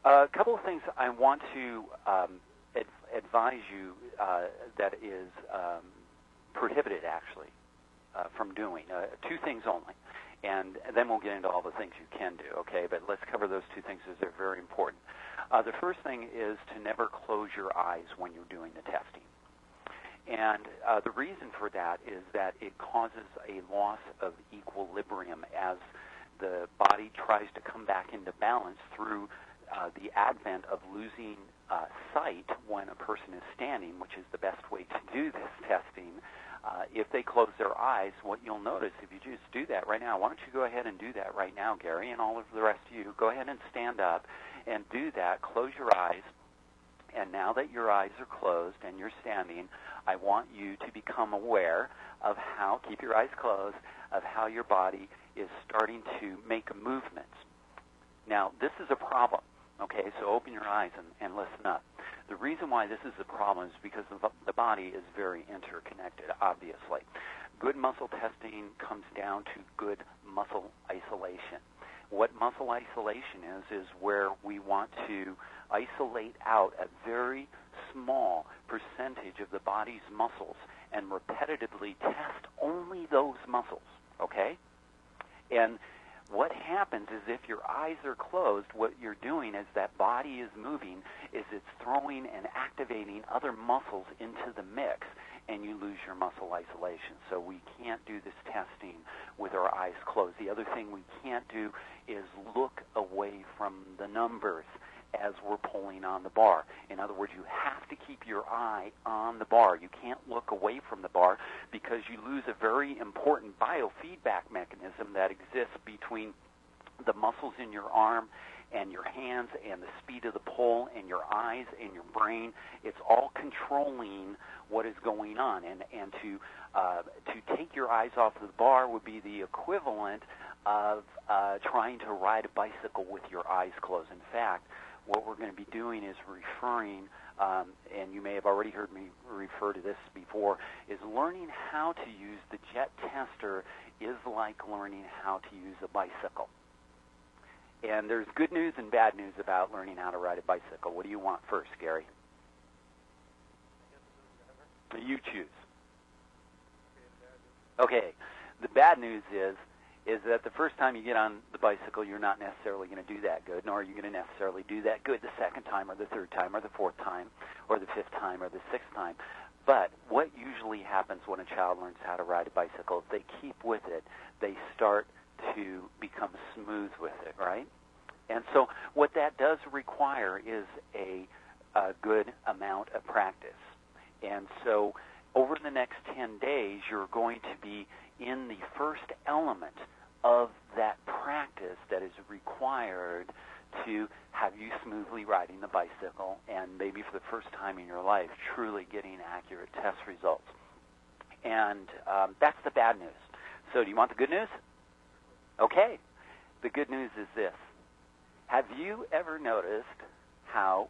A couple of things I want to advise you that is prohibited, actually, from doing. Two things only. And then we'll get into all the things you can do, okay? But let's cover those two things as they're very important. The first thing is to never close your eyes when you're doing the testing. And the reason for that is that it causes a loss of equilibrium as the body tries to come back into balance through the advent of losing sight when a person is standing, which is the best way to do this testing. If they close their eyes, what you'll notice, if you just do that right now, why don't you go ahead and do that right now, Gary, and all of the rest of you. Go ahead and stand up and do that. Close your eyes. And now that your eyes are closed and you're standing, I want you to become aware of how, keep your eyes closed, of how your body is starting to make movements. Now, this is a problem, okay? So open your eyes and listen up. The reason why this is a problem is because the body is very interconnected, obviously. Good muscle testing comes down to good muscle isolation. What muscle isolation is where we want to isolate out a very small percentage of the body's muscles and repetitively test only those muscles, okay? And what happens is if your eyes are closed, what you're doing as that body is moving is it's throwing and activating other muscles into the mix, and you lose your muscle isolation. So we can't do this testing with our eyes closed. The other thing we can't do is look away from the numbers as we're pulling on the bar. In other words, you have to keep your eye on the bar. You can't look away from the bar because you lose a very important biofeedback mechanism that exists between the muscles in your arm and your hands and the speed of the pull and your eyes and your brain. It's all controlling what is going on. And to take your eyes off of the bar would be the equivalent of trying to ride a bicycle with your eyes closed. In fact, what we're going to be doing is referring, and you may have already heard me refer to this before, is learning how to use the jet tester is like learning how to use a bicycle. And there's good news and bad news about learning how to ride a bicycle. What do you want first, Gary? You choose. Okay. The bad news is that the first time you get on the bicycle, you're not necessarily going to do that good, nor are you going to necessarily do that good the second time or the third time or the fourth time or the fifth time or the sixth time. But what usually happens when a child learns how to ride a bicycle, if they keep with it, they start to become smooth with it, right? And so what that does require is a good amount of practice. And so over the next 10 days, you're going to be in the first element of that practice that is required to have you smoothly riding the bicycle and maybe for the first time in your life truly getting accurate test results. And that's the bad news. So do you want the good news? Okay. The good news is this. Have you ever noticed how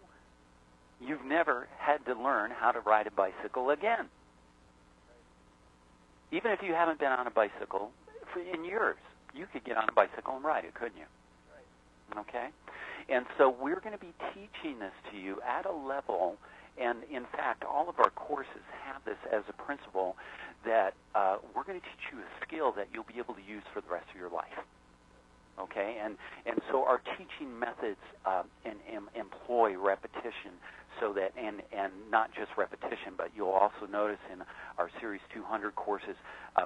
you've never had to learn how to ride a bicycle again? Even if you haven't been on a bicycle in years, you could get on a bicycle and ride it, couldn't you? Right. Okay? And so we're going to be teaching this to you at a level, and in fact, all of our courses have this as a principle, that we're going to teach you a skill that you'll be able to use for the rest of your life. Okay? And so our teaching methods employ repetition, so that, and not just repetition, but you'll also notice in our Series 200 courses,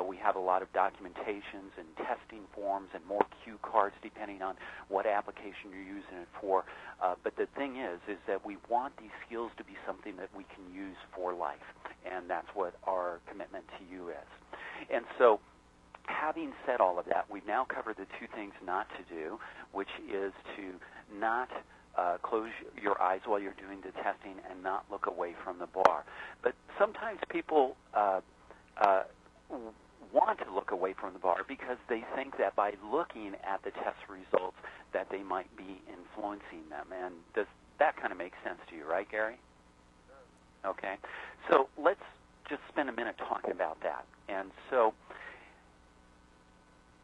we have a lot of documentations and testing forms and more cue cards depending on what application you're using it for. But the thing is that we want these skills to be something that we can use for life, and that's what our commitment to you is. And so, having said all of that, we've now covered the two things not to do, which is to not close your eyes while you're doing the testing and not look away from the bar. But sometimes people want to look away from the bar because they think that by looking at the test results that they might be influencing them. And does that kind of make sense to you, right, Gary? Okay. So let's just spend a minute talking about that. And so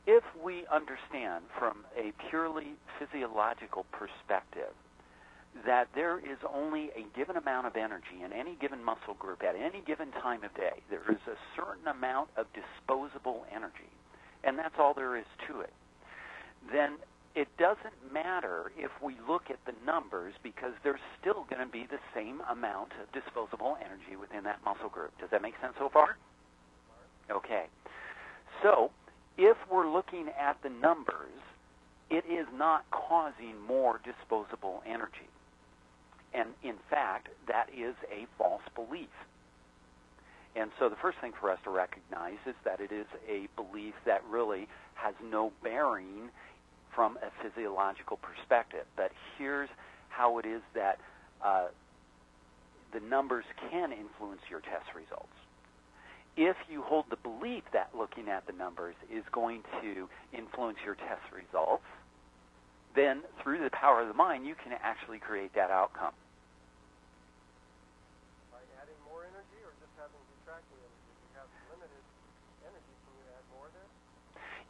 if we understand from a purely physiological perspective that there is only a given amount of energy in any given muscle group at any given time of day. There is a certain amount of disposable energy, and that's all there is to it. Then it doesn't matter if we look at the numbers, because there's still going to be the same amount of disposable energy within that muscle group. Does that make sense so far? Okay. So if we're looking at the numbers, it is not causing more disposable energy. And in fact, that is a false belief. And so the first thing for us to recognize is that it is a belief that really has no bearing from a physiological perspective. But here's how it is that the numbers can influence your test results. If you hold the belief that looking at the numbers is going to influence your test results, then through the power of the mind, you can actually create that outcome. By adding more energy or just having detracting energy? If you have limited energy, can you add more there?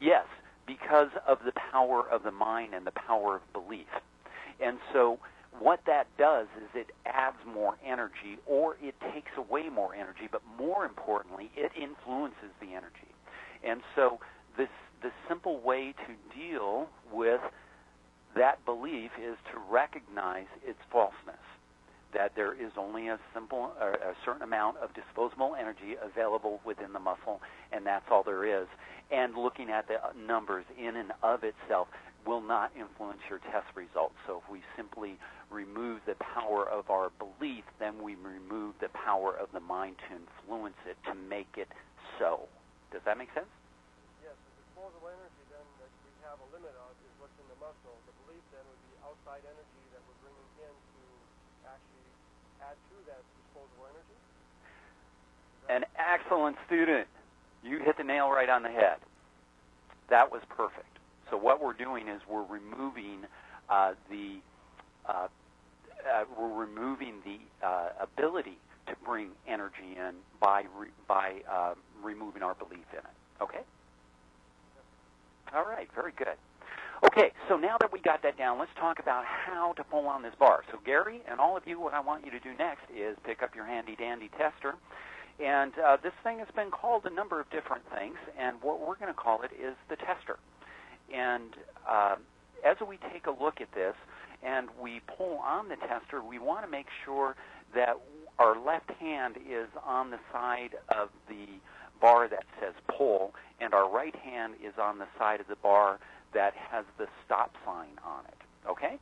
Yes, because of the power of the mind and the power of belief. And so what that does is it adds more energy, or it takes away more energy, but more importantly, it influences the energy. And so the simple way to deal with that belief is to recognize its falseness, that there is only a certain amount of disposable energy available within the muscle, and that's all there is. And looking at the numbers in and of itself will not influence your test results. So if we simply remove the power of our belief, then we remove the power of the mind to influence it, to make it so. Does that make sense? Yes. The disposable energy then that we have a limit of is what's in the muscle. The belief then would be outside energy that we're bringing in to actually add to that disposable energy. An excellent student. You hit the nail right on the head. That was perfect. So what we're doing is we're removing the ability to bring energy in by removing our belief in it. Okay? All right, very good. Okay, so now that we got that down, let's talk about how to pull on this bar. So Gary and all of you, what I want you to do next is pick up your handy-dandy tester. And this thing has been called a number of different things, and what we're going to call it is the tester. And as we take a look at this and we pull on the tester, we want to make sure that our left hand is on the side of the bar that says pull, and our right hand is on the side of the bar that has the stop sign on it. Okay?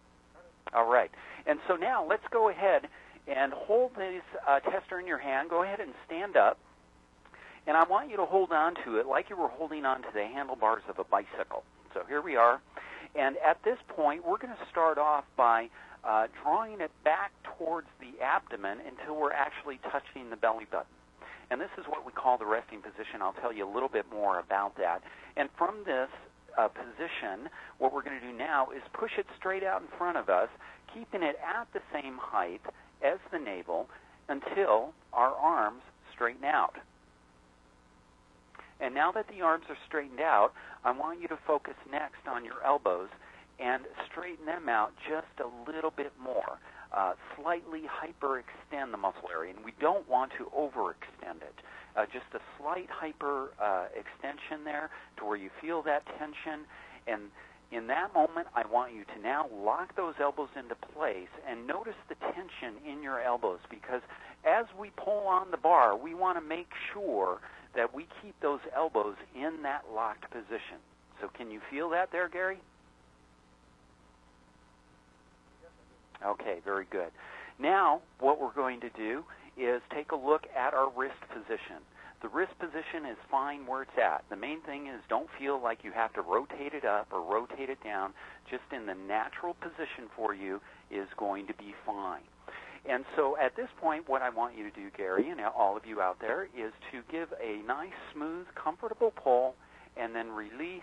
All right. And so now let's go ahead and hold this tester in your hand. Go ahead and stand up. And I want you to hold on to it like you were holding on to the handlebars of a bicycle. So here we are. And at this point, we're going to start off by drawing it back towards the abdomen until we're actually touching the belly button. And this is what we call the resting position. I'll tell you a little bit more about that. And from this position, what we're going to do now is push it straight out in front of us, keeping it at the same height as the navel until our arms straighten out. And now that the arms are straightened out, I want you to focus next on your elbows and straighten them out just a little bit more. Slightly hyperextend the muscle area, and we don't want to overextend it. Just a slight hyper extension there to where you feel that tension. And in that moment, I want you to now lock those elbows into place and notice the tension in your elbows, because as we pull on the bar, we want to make sure that we keep those elbows in that locked position. So can you feel that there, Gary? Okay, very good. Now, what we're going to do is take a look at our wrist position. The wrist position is fine where it's at. The main thing is don't feel like you have to rotate it up or rotate it down. Just in the natural position for you is going to be fine. And so at this point, what I want you to do, Gary, and all of you out there, is to give a nice, smooth, comfortable pull and then release